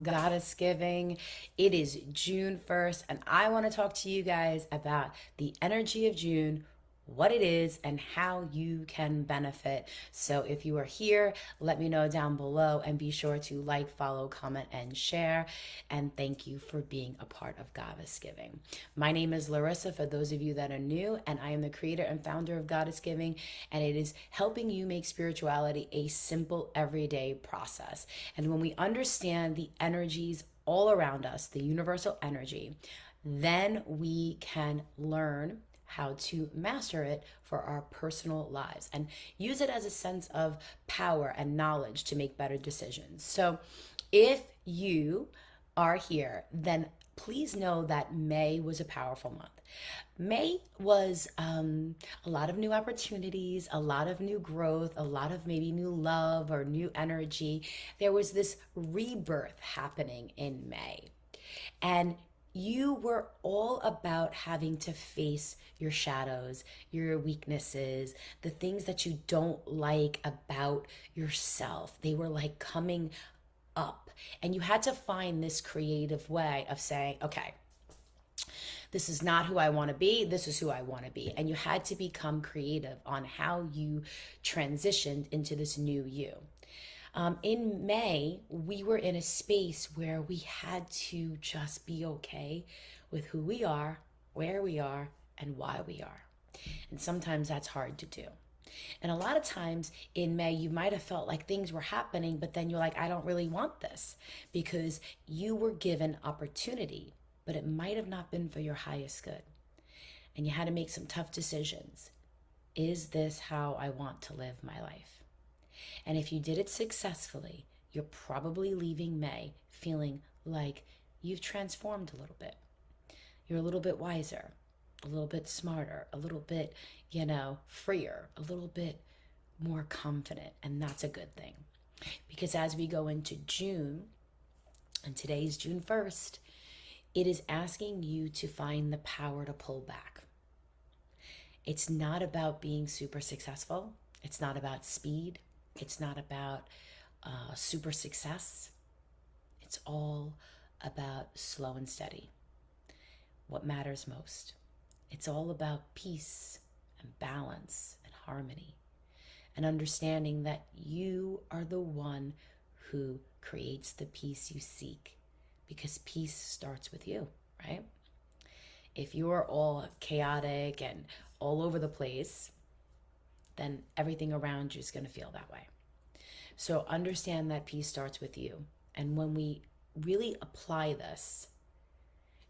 Goddess Giving. It is June 1st, and I want to talk to you guys about the energy of June, what it is, and how you can benefit. So, if you are here, let me know down below and be sure to like, follow, comment, and share. And thank you for being a part of Goddess Giving. My name is Larissa, for those of you that are new, and I am the creator and founder of Goddess Giving, and it is helping you make spirituality a simple, everyday process. And when we understand the energies all around us, the universal energy, then we can learn how to master it for our personal lives and use it as a sense of power and knowledge to make better decisions. So, if you are here, then please know that May was a powerful month. May was a lot of new opportunities, a lot of new growth, a lot of maybe new love or new energy. There was this rebirth happening in May. And you were all about having to face your shadows, your weaknesses, the things that you don't like about yourself. They were like coming up. And you had to find this creative way of saying, okay, this is not who I want to be. This is who I want to be. And you had to become creative on how you transitioned into this new you. In May, we were in a space where we had to just be okay with who we are, where we are, and why we are. And sometimes that's hard to do. And a lot of times in May, you might have felt like things were happening, but then you're like, I don't really want this because you were given opportunity, but it might have not been for your highest good. And you had to make some tough decisions. Is this how I want to live my life? And if you did it successfully, you're probably leaving May feeling like you've transformed a little bit. You're a little bit wiser, a little bit smarter, a little bit, freer, a little bit more confident. And that's a good thing. Because as we go into June, and today's June 1st, it is asking you to find the power to pull back. It's not about being super successful. It's not about speed. It's not about super success. It's all about slow and steady. What matters most. It's all about peace and balance and harmony and understanding that you are the one who creates the peace you seek, because peace starts with you, right? If you're all chaotic and all over the place, then everything around you is going to feel that way. So understand that peace starts with you. And when we really apply this,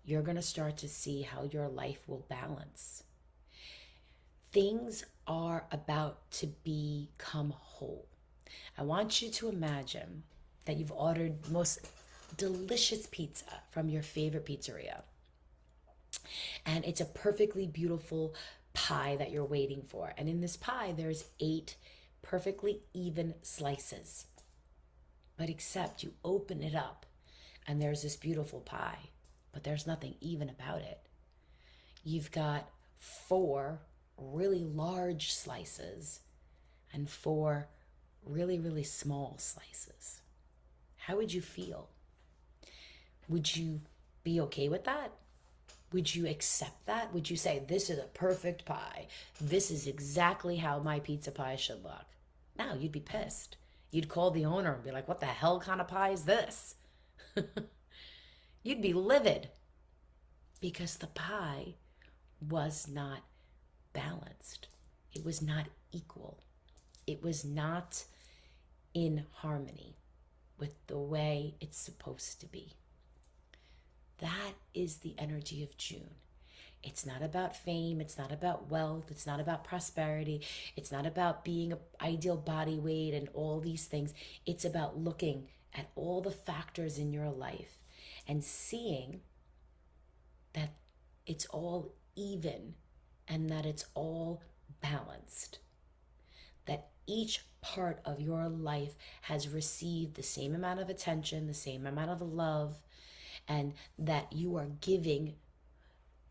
you're going to start to see how your life will balance. Things are about to become whole. I want you to imagine that you've ordered the most delicious pizza from your favorite pizzeria. And it's a perfectly beautiful pie that you're waiting for. And in this pie, there's 8 perfectly even slices. But except you open it up and there's this beautiful pie, but there's nothing even about it. You've got 4 really large slices and 4 really, really small slices. How would you feel? Would you be okay with that? Would you accept that? Would you say, this is a perfect pie? This is exactly how my pizza pie should look? No, you'd be pissed. You'd call the owner and be like, what the hell kind of pie is this? You'd be livid because the pie was not balanced. It was not equal. It was not in harmony with the way it's supposed to be. That is the energy of June. It's not about fame. It's not about wealth. It's not about prosperity. It's not about being an ideal body weight and all these things. It's about looking at all the factors in your life and seeing that it's all even and that it's all balanced. That each part of your life has received the same amount of attention, the same amount of love, and that you are giving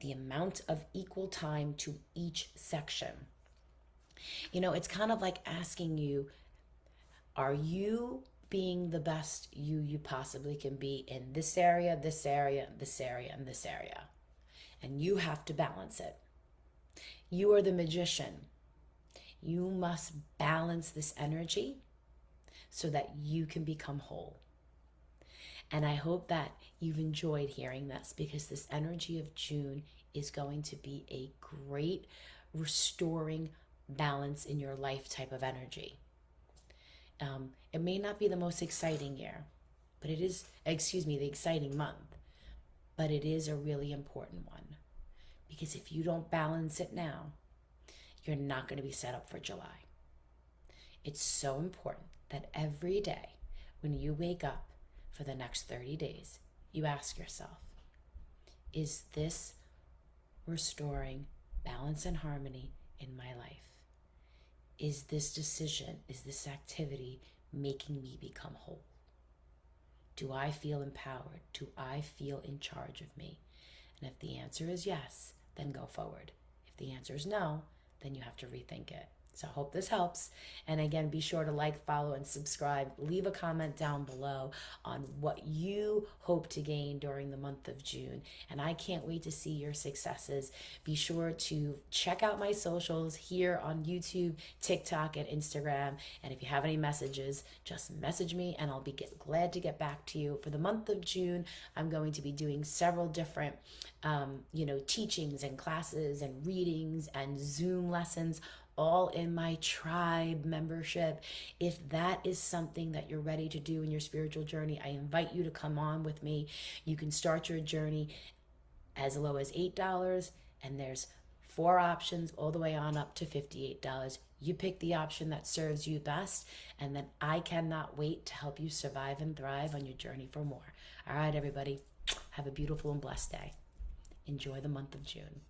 the amount of equal time to each section. It's kind of like asking you, are you being the best you possibly can be in this area, this area, this area, and this area. And you have to balance it. You are the magician. You must balance this energy so that you can become whole. And I hope that you've enjoyed hearing this, because this energy of June is going to be a great restoring balance in your life type of energy. It may not be the most exciting year, but it is, the exciting month, but it is a really important one. Because if you don't balance it now, you're not going to be set up for July. It's so important that every day when you wake up for the next 30 days, you ask yourself, is this restoring balance and harmony in my life? Is this decision, is this activity making me become whole? Do I feel empowered? Do I feel in charge of me? And if the answer is yes, then go forward. If the answer is no, then you have to rethink it. So I hope this helps. And again, be sure to like, follow, and subscribe. Leave a comment down below on what you hope to gain during the month of June. And I can't wait to see your successes. Be sure to check out my socials here on YouTube, TikTok, and Instagram. And if you have any messages, just message me and I'll be glad to get back to you. For the month of June, I'm going to be doing several different teachings and classes and readings and Zoom lessons, all in my tribe membership. If that is something that you're ready to do in your spiritual journey, I invite you to come on with me. You can start your journey as low as $8, and there's 4 options all the way on up to $58. You pick the option that serves you best, and then I cannot wait to help you survive and thrive on your journey for more. All right, everybody, have a beautiful and blessed day. Enjoy the month of June.